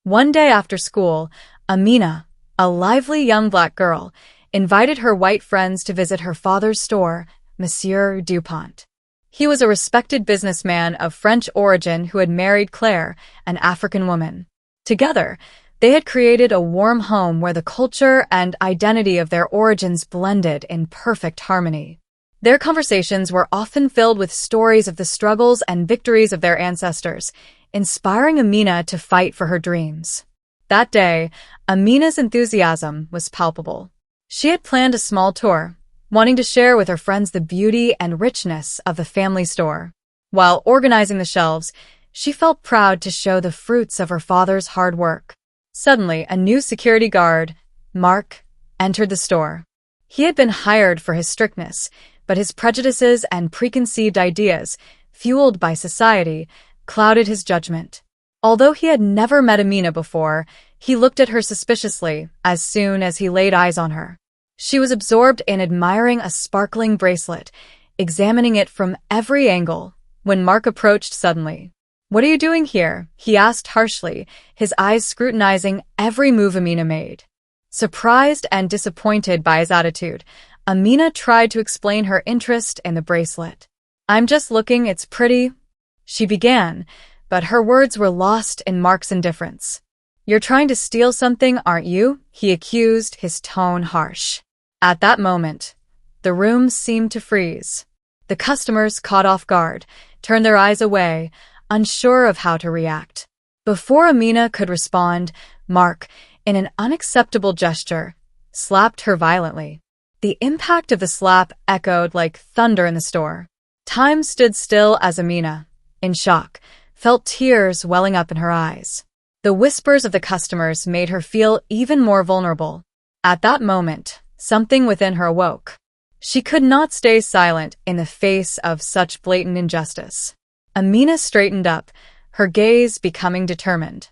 One day after school, Amina, a lively young black girl, invited her white friends to visit her father's store, Monsieur Dupont. He was a respected businessman of French origin who had married Claire, an African woman. Together, they had created a warm home where the culture and identity of their origins blended in perfect harmony. Their conversations were often filled with stories of the struggles and victories of their ancestors, inspiring Amina to fight for her dreams. That day, Amina's enthusiasm was palpable. She had planned a small tour, wanting to share with her friends the beauty and richness of the family store. While organizing the shelves, she felt proud to show the fruits of her father's hard work. Suddenly, a new security guard, Mark, entered the store. He had been hired for his strictness, but his prejudices and preconceived ideas, fueled by society, clouded his judgment. Although he had never met Amina before, he looked at her suspiciously as soon as he laid eyes on her. She was absorbed in admiring a sparkling bracelet, examining it from every angle, when Mark approached suddenly. "What are you doing here?" he asked harshly, his eyes scrutinizing every move Amina made. Surprised and disappointed by his attitude, Amina tried to explain her interest in the bracelet. "I'm just looking, it's pretty," she began, but her words were lost in Mark's indifference. "You're trying to steal something, aren't you?" he accused, his tone harsh. At that moment, the room seemed to freeze. The customers, caught off guard, turned their eyes away, unsure of how to react. Before Amina could respond, Mark, in an unacceptable gesture, slapped her violently. The impact of the slap echoed like thunder in the store. Time stood still as Amina, in shock, felt tears welling up in her eyes. The whispers of the customers made her feel even more vulnerable. At that moment, something within her awoke. She could not stay silent in the face of such blatant injustice. Amina straightened up, her gaze becoming determined.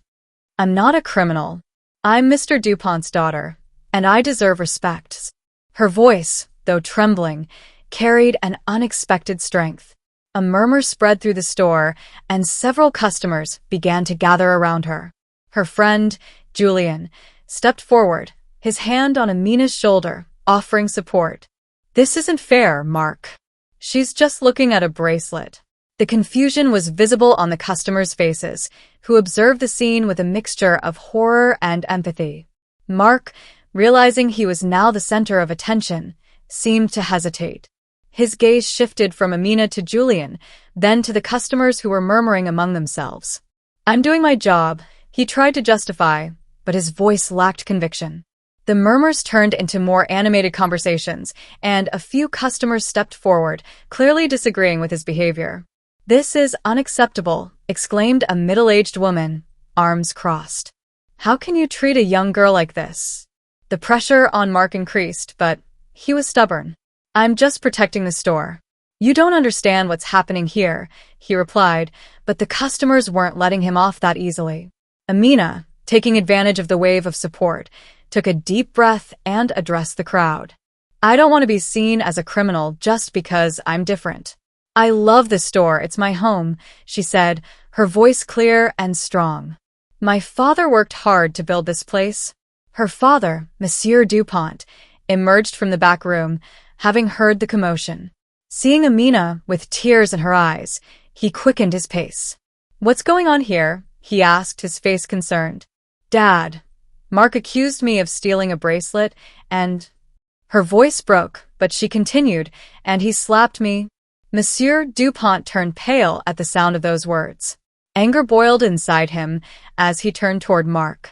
"I'm not a criminal. I'm Mr. Dupont's daughter, and I deserve respect." Her voice, though trembling, carried an unexpected strength. A murmur spread through the store, and several customers began to gather around her. Her friend, Julian, stepped forward, his hand on Amina's shoulder, offering support. "This isn't fair, Mark. She's just looking at a bracelet." The confusion was visible on the customers' faces, who observed the scene with a mixture of horror and empathy. Mark, realizing he was now the center of attention, seemed to hesitate. His gaze shifted from Amina to Julian, then to the customers who were murmuring among themselves. "I'm doing my job," he tried to justify, but his voice lacked conviction. The murmurs turned into more animated conversations, and a few customers stepped forward, clearly disagreeing with his behavior. "This is unacceptable," exclaimed a middle-aged woman, arms crossed. "How can you treat a young girl like this?" The pressure on Mark increased, but he was stubborn. "I'm just protecting the store." "You don't understand what's happening here," he replied, but the customers weren't letting him off that easily. Amina, taking advantage of the wave of support, took a deep breath and addressed the crowd. "I don't want to be seen as a criminal just because I'm different. I love this store, it's my home," she said, her voice clear and strong. "My father worked hard to build this place." Her father, Monsieur Dupont, emerged from the back room, having heard the commotion. Seeing Amina with tears in her eyes, he quickened his pace. "What's going on here?" he asked, his face concerned. "Dad, Mark accused me of stealing a bracelet, and—" Her voice broke, but she continued, "and he slapped me." Monsieur Dupont turned pale at the sound of those words. Anger boiled inside him as he turned toward Mark.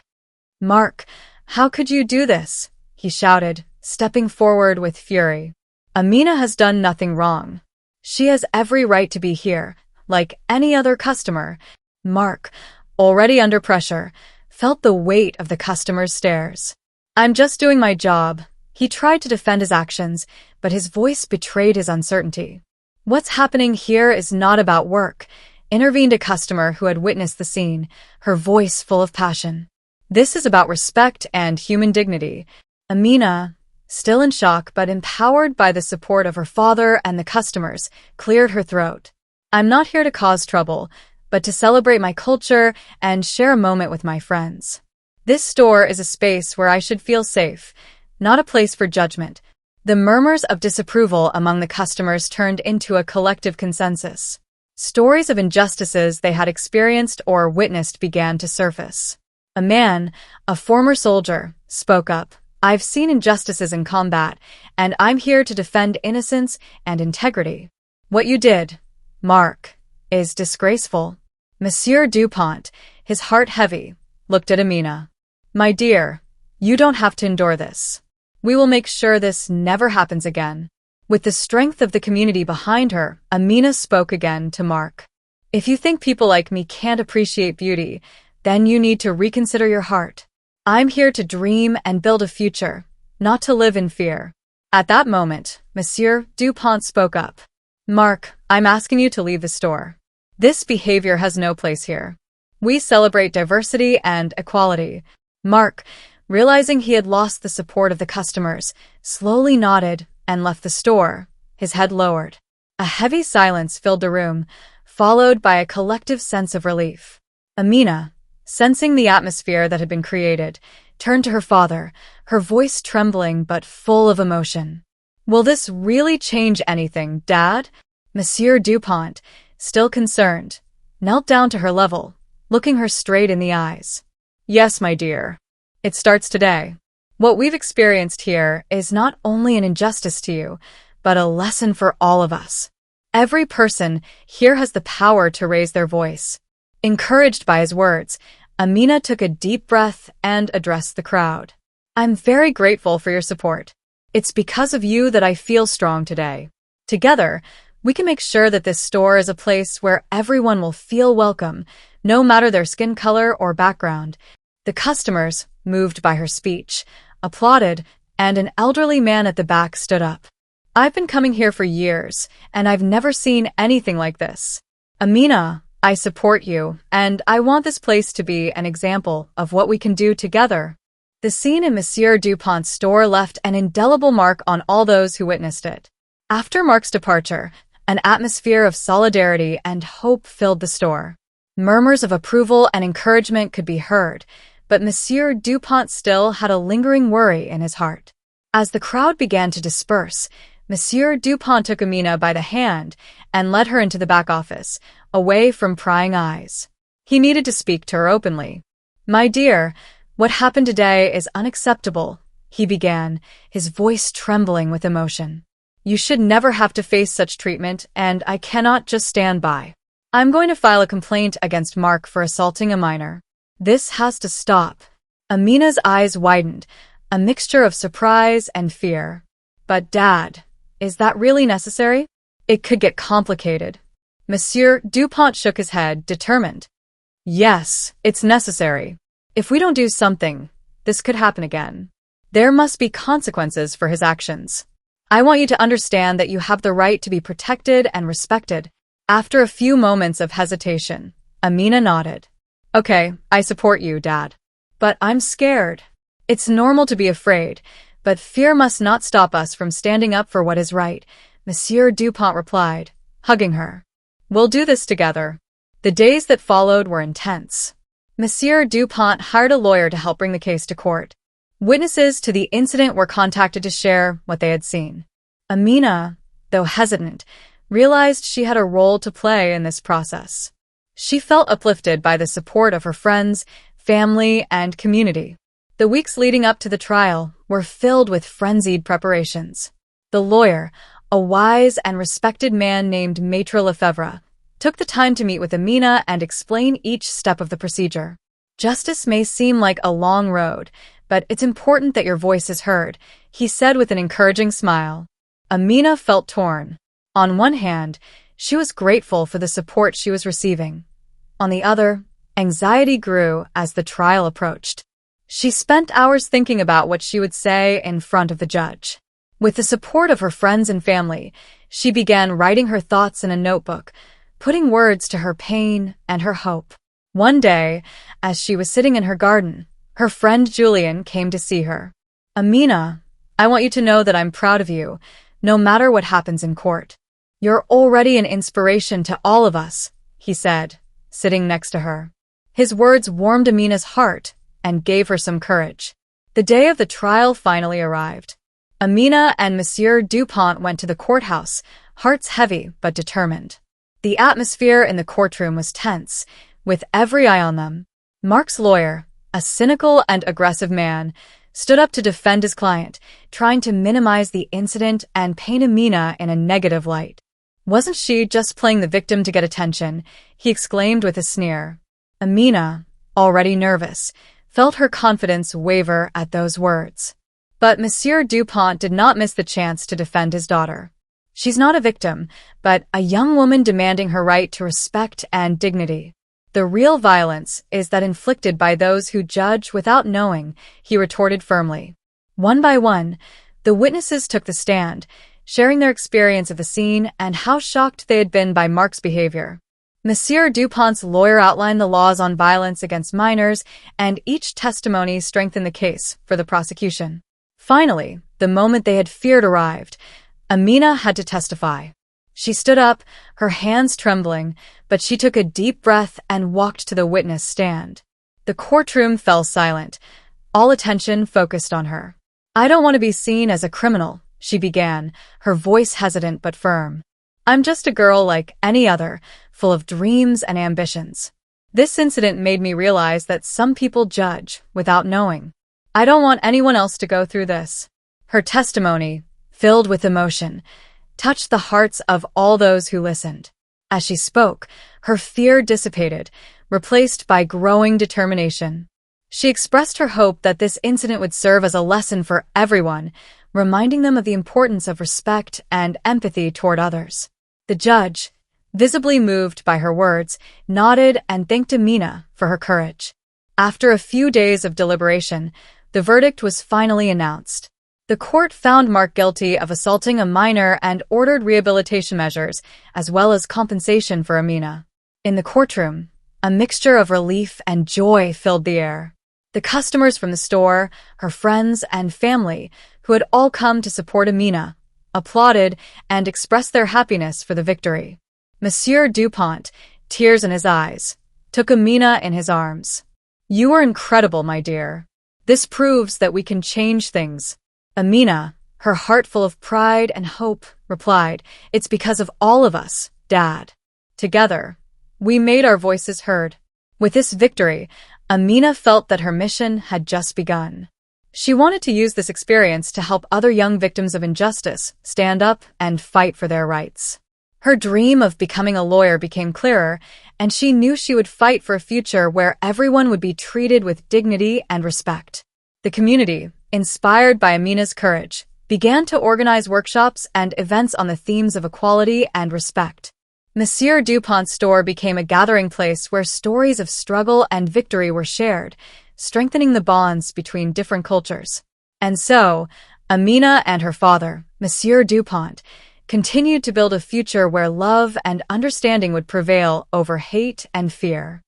"Mark, how could you do this?" he shouted, stepping forward with fury. "Amina has done nothing wrong. She has every right to be here, like any other customer." Mark, already under pressure, felt the weight of the customers' stares. "I'm just doing my job." He tried to defend his actions, but his voice betrayed his uncertainty. "What's happening here is not about work," intervened a customer who had witnessed the scene, her voice full of passion. "This is about respect and human dignity." Amina, still in shock but empowered by the support of her father and the customers, cleared her throat. "I'm not here to cause trouble. but to celebrate my culture and share a moment with my friends. This store is a space where I should feel safe, not a place for judgment. The murmurs of disapproval among the customers turned into a collective consensus. Stories of injustices they had experienced or witnessed began to surface. A man, a former soldier, spoke up. "I've seen injustices in combat, and I'm here to defend innocence and integrity. What you did, Mark, is disgraceful." Monsieur Dupont, his heart heavy, looked at Amina. "My dear, you don't have to endure this. We will make sure this never happens again." With the strength of the community behind her, Amina spoke again to Mark. "If you think people like me can't appreciate beauty, then you need to reconsider your heart. I'm here to dream and build a future, not to live in fear." At that moment, Monsieur Dupont spoke up. "Mark, I'm asking you to leave the store. This behavior has no place here. We celebrate diversity and equality." Mark, realizing he had lost the support of the customers, slowly nodded and left the store, his head lowered. A heavy silence filled the room, followed by a collective sense of relief. Amina, sensing the atmosphere that had been created, turned to her father, her voice trembling but full of emotion. "Will this really change anything, Dad?" Monsieur Dupont, still concerned, knelt down to her level, looking her straight in the eyes. "Yes, my dear. It starts today. What we've experienced here is not only an injustice to you, but a lesson for all of us. Every person here has the power to raise their voice." Encouraged by his words, Amina took a deep breath and addressed the crowd. "I'm very grateful for your support. It's because of you that I feel strong today. Together, we can make sure that this store is a place where everyone will feel welcome, no matter their skin color or background." The customers, moved by her speech, applauded, and an elderly man at the back stood up. "I've been coming here for years, and I've never seen anything like this. Amina, I support you, and I want this place to be an example of what we can do together." The scene in Monsieur Dupont's store left an indelible mark on all those who witnessed it. After Mark's departure, an atmosphere of solidarity and hope filled the store. Murmurs of approval and encouragement could be heard, but Monsieur Dupont still had a lingering worry in his heart. As the crowd began to disperse, Monsieur Dupont took Amina by the hand and led her into the back office, away from prying eyes. He needed to speak to her openly. "My dear, what happened today is unacceptable," he began, his voice trembling with emotion. "You should never have to face such treatment, and I cannot just stand by. I'm going to file a complaint against Mark for assaulting a minor. This has to stop." Amina's eyes widened, a mixture of surprise and fear. "But Dad, is that really necessary? It could get complicated." Monsieur Dupont shook his head, determined. "Yes, it's necessary. If we don't do something, this could happen again. There must be consequences for his actions. I want you to understand that you have the right to be protected and respected." After a few moments of hesitation, Amina nodded. "Okay, I support you, Dad. But I'm scared." "It's normal to be afraid, but fear must not stop us from standing up for what is right," Monsieur Dupont replied, hugging her. "We'll do this together." The days that followed were intense. Monsieur Dupont hired a lawyer to help bring the case to court. Witnesses to the incident were contacted to share what they had seen. Amina, though hesitant, realized she had a role to play in this process. She felt uplifted by the support of her friends, family, and community. The weeks leading up to the trial were filled with frenzied preparations. The lawyer, a wise and respected man named Maître Lefebvre, took the time to meet with Amina and explain each step of the procedure. "Justice may seem like a long road, but it's important that your voice is heard," he said with an encouraging smile. Amina felt torn. On one hand, she was grateful for the support she was receiving. On the other, anxiety grew as the trial approached. She spent hours thinking about what she would say in front of the judge. With the support of her friends and family, she began writing her thoughts in a notebook, putting words to her pain and her hope. One day, as she was sitting in her garden, her friend Julian came to see her. "Amina, I want you to know that I'm proud of you, no matter what happens in court. You're already an inspiration to all of us," he said, sitting next to her. His words warmed Amina's heart and gave her some courage. The day of the trial finally arrived. Amina and Monsieur Dupont went to the courthouse, hearts heavy but determined. The atmosphere in the courtroom was tense, with every eye on them. Mark's lawyer, a cynical and aggressive man, stood up to defend his client, trying to minimize the incident and paint Amina in a negative light. Wasn't she just playing the victim to get attention? He exclaimed with a sneer. Amina, already nervous, felt her confidence waver at those words. But Monsieur Dupont did not miss the chance to defend his daughter. She's not a victim, but a young woman demanding her right to respect and dignity. The real violence is that inflicted by those who judge without knowing, he retorted firmly. One by one, the witnesses took the stand, sharing their experience of the scene and how shocked they had been by Mark's behavior. Monsieur Dupont's lawyer outlined the laws on violence against minors, and each testimony strengthened the case for the prosecution. Finally, the moment they had feared arrived. Amina had to testify. She stood up, her hands trembling, but she took a deep breath and walked to the witness stand. The courtroom fell silent, all attention focused on her. I don't want to be seen as a criminal, she began, her voice hesitant but firm. I'm just a girl like any other, full of dreams and ambitions. This incident made me realize that some people judge without knowing. I don't want anyone else to go through this. Her testimony, filled with emotion, touched the hearts of all those who listened. As she spoke, her fear dissipated, replaced by growing determination. She expressed her hope that this incident would serve as a lesson for everyone, reminding them of the importance of respect and empathy toward others. The judge, visibly moved by her words, nodded and thanked Amina for her courage. After a few days of deliberation, the verdict was finally announced. The court found Mark guilty of assaulting a minor and ordered rehabilitation measures, as well as compensation for Amina. In the courtroom, a mixture of relief and joy filled the air. The customers from the store, her friends and family, who had all come to support Amina, applauded and expressed their happiness for the victory. Monsieur Dupont, tears in his eyes, took Amina in his arms. You are incredible, my dear. This proves that we can change things. Amina, her heart full of pride and hope, replied, It's because of all of us, Dad. Together, we made our voices heard. With this victory, Amina felt that her mission had just begun. She wanted to use this experience to help other young victims of injustice stand up and fight for their rights. Her dream of becoming a lawyer became clearer, and she knew she would fight for a future where everyone would be treated with dignity and respect. The community, inspired by Amina's courage, began to organize workshops and events on the themes of equality and respect. Monsieur Dupont's store became a gathering place where stories of struggle and victory were shared, strengthening the bonds between different cultures. And so, Amina and her father, Monsieur Dupont, continued to build a future where love and understanding would prevail over hate and fear.